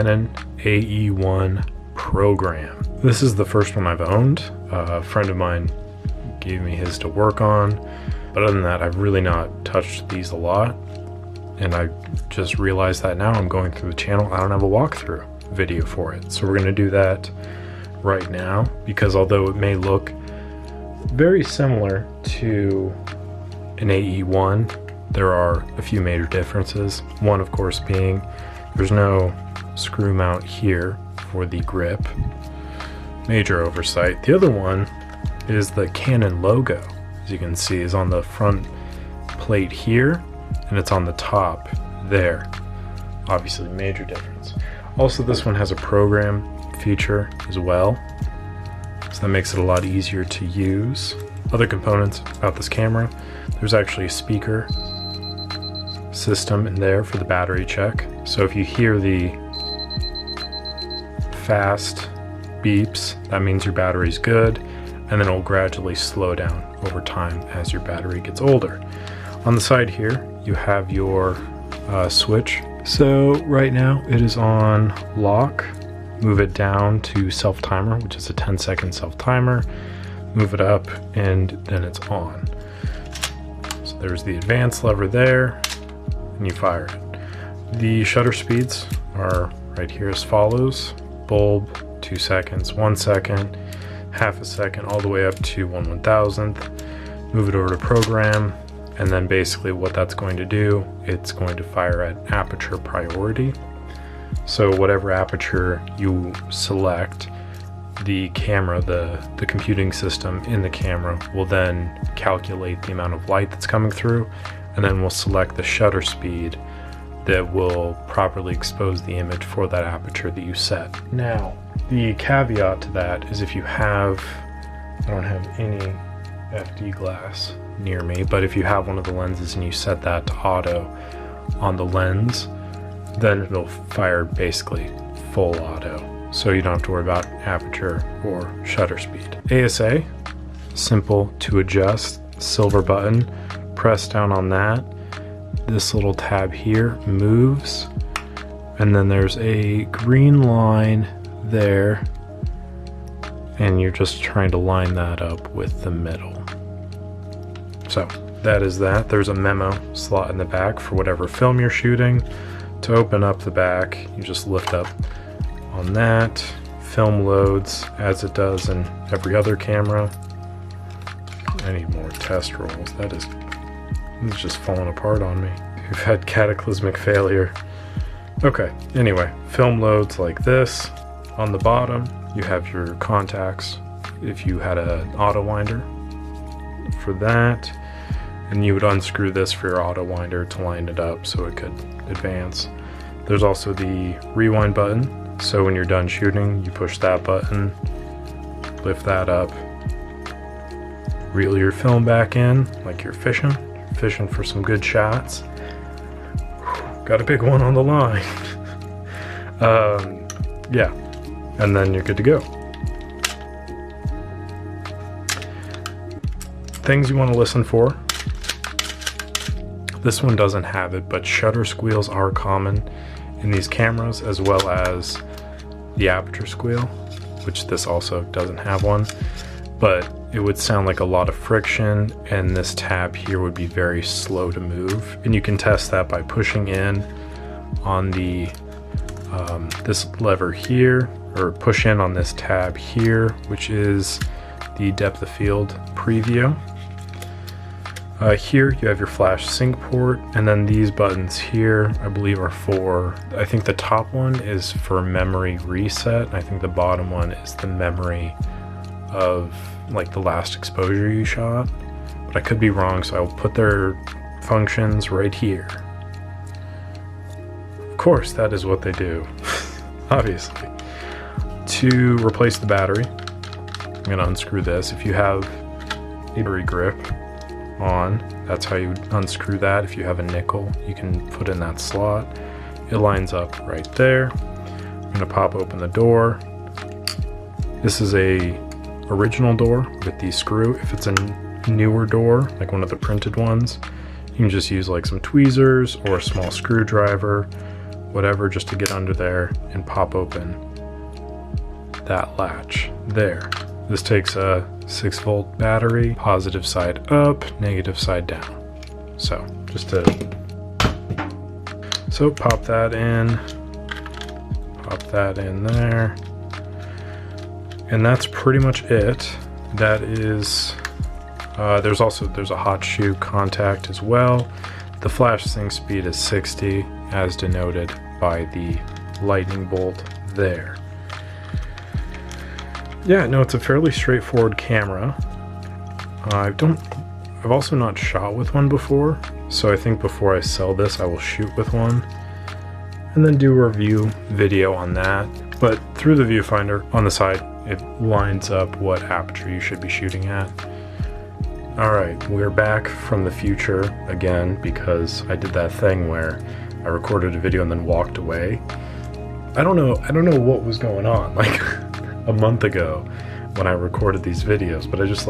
Canon AE-1 Program. This is the first one I've owned. A friend of mine gave me his to work on, but other than that, I've really not touched these a lot. And I just realized that now I'm going through the channel, I don't have a walkthrough video for it. So we're gonna do that right now, because although it may look very similar to an AE-1, there are a few major differences. One, of course, being there's no screw mount here for the grip. Major oversight. The other one is the Canon logo, as you can see, is on the front plate here, and it's on the top there. Obviously, major difference. Also, this one has a program feature as well, so that makes it a lot easier to use. Other components about this camera, there's actually a speaker system in there for the battery check. So if you hear the fast beeps, that means your battery's good, and then it'll gradually slow down over time as your battery gets older. On the side here, you have your switch. So right now it is on lock. Move it down to self timer, which is a 10-second self timer. Move it up and then it's on. So there's the advance lever there, and you fire it. The shutter speeds are right here as follows. Bulb, 2 seconds, 1 second, half a second, all the way up to 1/1000th. Move it over to program, and then basically what that's going to do, it's going to fire at aperture priority. So whatever aperture you select, the camera, the computing system in the camera will then calculate the amount of light that's coming through, and then we'll select the shutter speed that will properly expose the image for that aperture that you set. Now, the caveat to that is if you have, I don't have any FD glass near me, but if you have one of the lenses and you set that to auto on the lens, then it'll fire basically full auto. So you don't have to worry about aperture or shutter speed. ASA, simple to adjust, silver button, press down on that. This little tab here moves, and then there's a green line there, and you're just trying to line that up with the middle. So that is that. There's a memo slot in the back for whatever film you're shooting. To open up the back, you just lift up on that. Film loads as it does in every other camera. I need more test rolls. It's just falling apart on me. We've had cataclysmic failure. Okay, anyway, film loads like this. On the bottom, you have your contacts if you had an auto winder for that, and you would unscrew this for your auto winder to line it up so it could advance. There's also the rewind button, so when you're done shooting, you push that button, lift that up, reel your film back in like you're fishing for some good shots. Got a big one on the line. Yeah, and then you're good to go. Things you want to listen for. This one doesn't have it, but shutter squeals are common in these cameras, as well as the aperture squeal, which this also doesn't have one, but it would sound like a lot of friction, and this tab here would be very slow to move. And you can test that by pushing in on the this lever here, or push in on this tab here, which is the depth of field preview. Here you have your flash sync port, and then these buttons here I believe are for, I think the top one is for memory reset, and I think the bottom one is the memory of like the last exposure you shot, but I could be wrong, so I will put their functions right here. Of course, that is what they do. Obviously. To replace the battery, I'm going to unscrew this. If you have a battery grip on, that's how you unscrew that. If you have a nickel, you can put in that slot. It lines up right there. I'm going to pop open the door. This is a original door with the screw. If it's a newer door, like one of the printed ones, you can just use like some tweezers or a small screwdriver, whatever, just to get under there and pop open that latch there. This takes a 6-volt battery, positive side up, negative side down. So pop that in there, and that's pretty much it. That is, there's a hot shoe contact as well. The flash sync speed is 60, as denoted by the lightning bolt there. Yeah, no, it's a fairly straightforward camera. I've also not shot with one before, so I think before I sell this, I will shoot with one and then do a review video on that. But through the viewfinder on the side, it lines up what aperture you should be shooting at. All right, we're back from the future again because I did that thing where I recorded a video and then walked away. I don't know what was going on like a month ago when I recorded these videos, but I just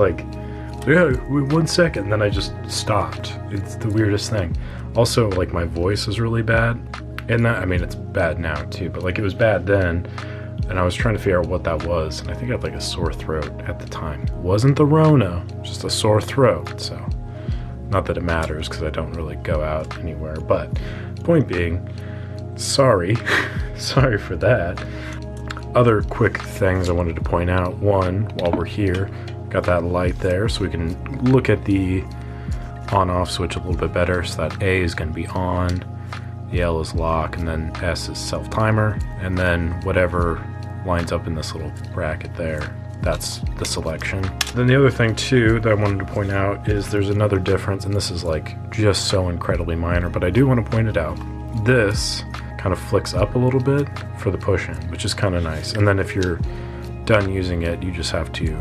yeah, 1 second, and then I just stopped. It's the weirdest thing. Also, like, my voice is really bad, and that, I mean, it's bad now too, but like, it was bad then, and I was trying to figure out what that was, and I think I had like a sore throat at the time. It wasn't the Rona, just a sore throat. So not that it matters because I don't really go out anywhere, but point being, sorry sorry for that. Other quick things I wanted to point out. One, while we're here, got that light there so we can look at the on-off switch a little bit better. So that A is going to be on, the L is lock, and then S is self-timer, and then whatever lines up in this little bracket there, that's the selection. Then the other thing too that I wanted to point out is there's another difference, and this is like just so incredibly minor, but I do want to point it out. This kind of flicks up a little bit for the push-in, which is kind of nice. And then if you're done using it, you just have to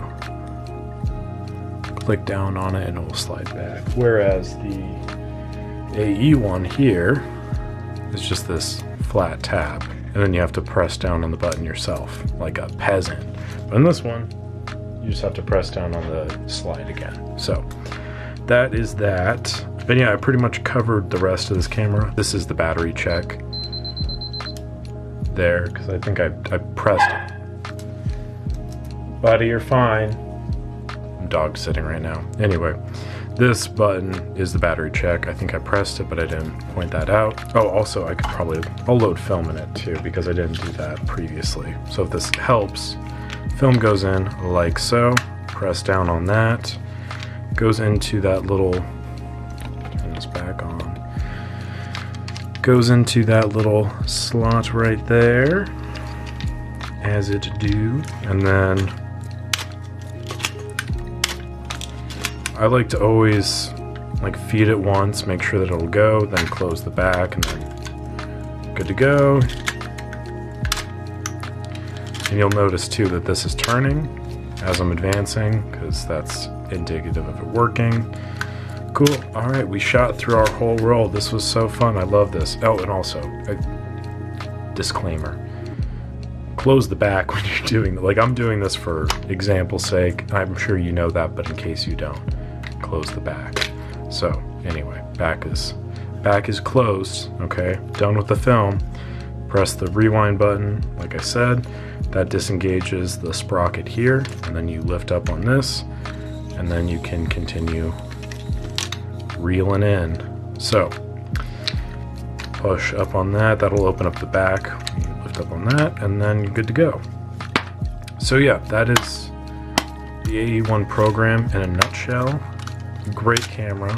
click down on it and it will slide back. Whereas the AE1 here is just this flat tab, and then you have to press down on the button yourself like a peasant. But in this one, you just have to press down on the slide again. So that is that. But yeah, I pretty much covered the rest of this camera. This is the battery check there, because I think I pressed it. Buddy, you're fine. I'm dog sitting right now. Anyway, this button is the battery check. I think I pressed it, but I didn't point that out. Oh, also, I'll load film in it too, because I didn't do that previously. So if this helps, film goes in like so. Press down on that. Goes into that little, turn this back on. Goes into that little slot right there, as it do. And then I like to always like feed it once, make sure that it'll go, then close the back, and then good to go. And you'll notice too that this is turning as I'm advancing, because that's indicative of it working. Cool. All right, we shot through our whole roll. This was so fun. I love this. Oh, and also, disclaimer. Close the back when you're doing, like, I'm doing this for example's sake. I'm sure you know that, but in case you don't, close the back. So anyway, back is closed. Okay, done with the film. Press the rewind button, like I said. That disengages the sprocket here, and then you lift up on this, and then you can continue reeling in. So push up on that, that'll open up the back. You lift up on that, and then you're good to go. So yeah, that is the AE-1 program in a nutshell. Great camera.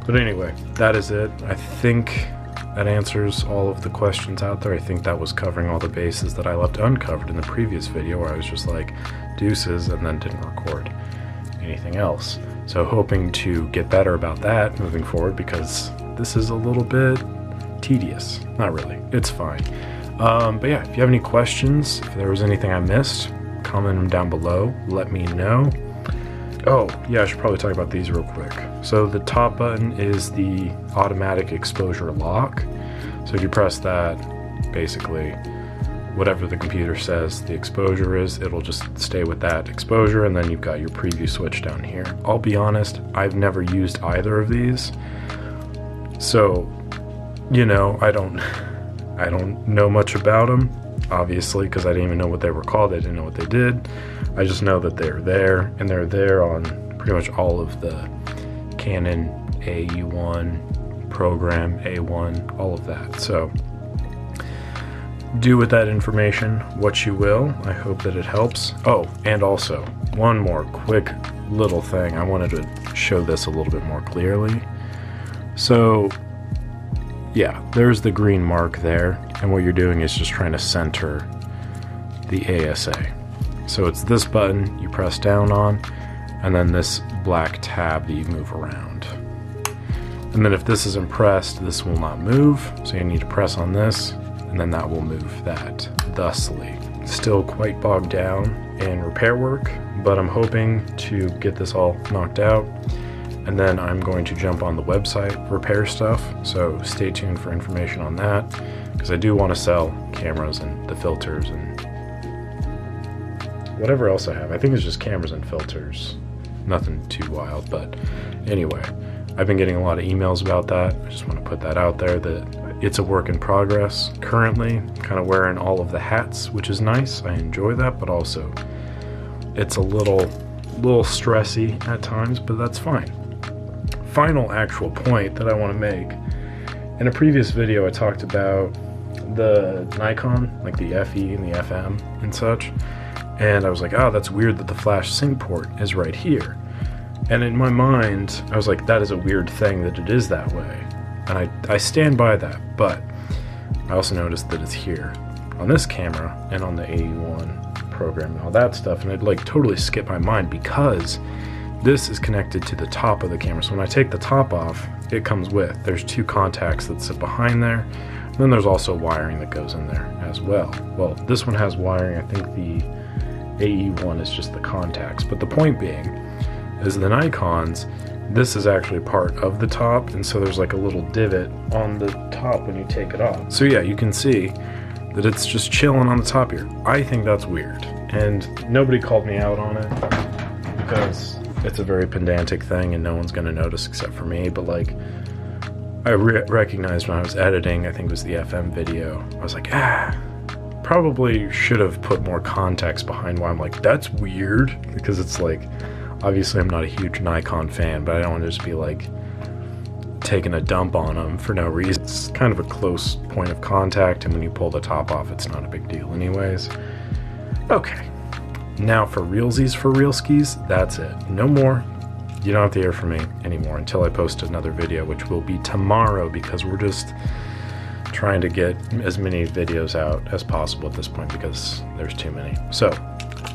But anyway, that is it. I think that answers all of the questions out there. I think that was covering all the bases that I left uncovered in the previous video, where I was just like deuces and then didn't record anything else. So hoping to get better about that moving forward, because this is a little bit tedious. Not really, it's fine. But yeah, if you have any questions, if there was anything I missed, comment them down below, let me know. Oh yeah, I should probably talk about these real quick. So the top button is the automatic exposure lock. So if you press that, basically whatever the computer says the exposure is, it'll just stay with that exposure, and then you've got your preview switch down here. I'll be honest, I've never used either of these, so you know, I don't I don't know much about them, obviously, because I didn't even know what they were called. I didn't know what they did. I just know that they're there, and they're there on pretty much all of the Canon AE-1 Program, A1, all of that. So do with that information what you will. I hope that it helps. Oh, and also one more quick little thing. I wanted to show this a little bit more clearly. So yeah, there's the green mark there, and what you're doing is just trying to center the ASA. So it's this button you press down on, and then this black tab that you move around. And then if this isn't pressed, this will not move, so you need to press on this, and then that will move that thusly. Still quite bogged down in repair work, but I'm hoping to get this all knocked out, and then I'm going to jump on the website, repair stuff, so stay tuned for information on that, because I do want to sell cameras and the filters and whatever else I have. I think it's just cameras and filters, nothing too wild, but anyway, I've been getting a lot of emails about that. I just want to put that out there that it's a work in progress currently, kind of wearing all of the hats, which is nice. I enjoy that, but also it's a little stressy at times, but that's fine. Final actual point that I want to make. In a previous video, I talked about the Nikon, like the FE and the FM and such, and I was like, oh, that's weird that the flash sync port is right here. And in my mind, I was like, that is a weird thing that it is that way. And I stand by that, but I also noticed that it's here on this camera and on the AE-1 program and all that stuff, and it like totally skipped my mind because this is connected to the top of the camera. So when I take the top off, it comes with, there's two contacts that sit behind there, and then there's also wiring that goes in there as well. Well, this one has wiring. I think the AE-1 is just the contacts, but the point being is the Nikons, this is actually part of the top, and so there's like a little divot on the top when you take it off. So yeah, you can see that it's just chilling on the top here. I think that's weird, and nobody called me out on it because it's a very pedantic thing and no one's gonna notice except for me, but like I recognized when I was editing, I think it was the FM video, I was like, probably should have put more context behind why I'm like, that's weird, because it's like, obviously I'm not a huge Nikon fan, but I don't want to just be like taking a dump on them for no reason. It's kind of a close point of contact, and when you pull the top off, it's not a big deal anyways. Okay, now for realsies for real skis, that's it. No more. You don't have to hear from me anymore until I post another video, which will be tomorrow, because we're just trying to get as many videos out as possible at this point because there's too many. So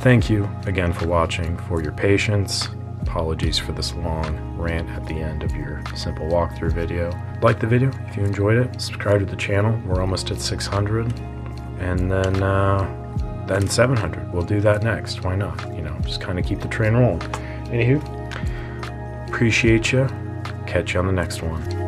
thank you again for watching, for your patience. Apologies for this long rant at the end of your simple walkthrough video. Like the video if you enjoyed it. Subscribe to the channel. We're almost at 600, and then 700. We'll do that next. Why not? You know, just kind of keep the train rolling. Anywho, appreciate you. Catch you on the next one.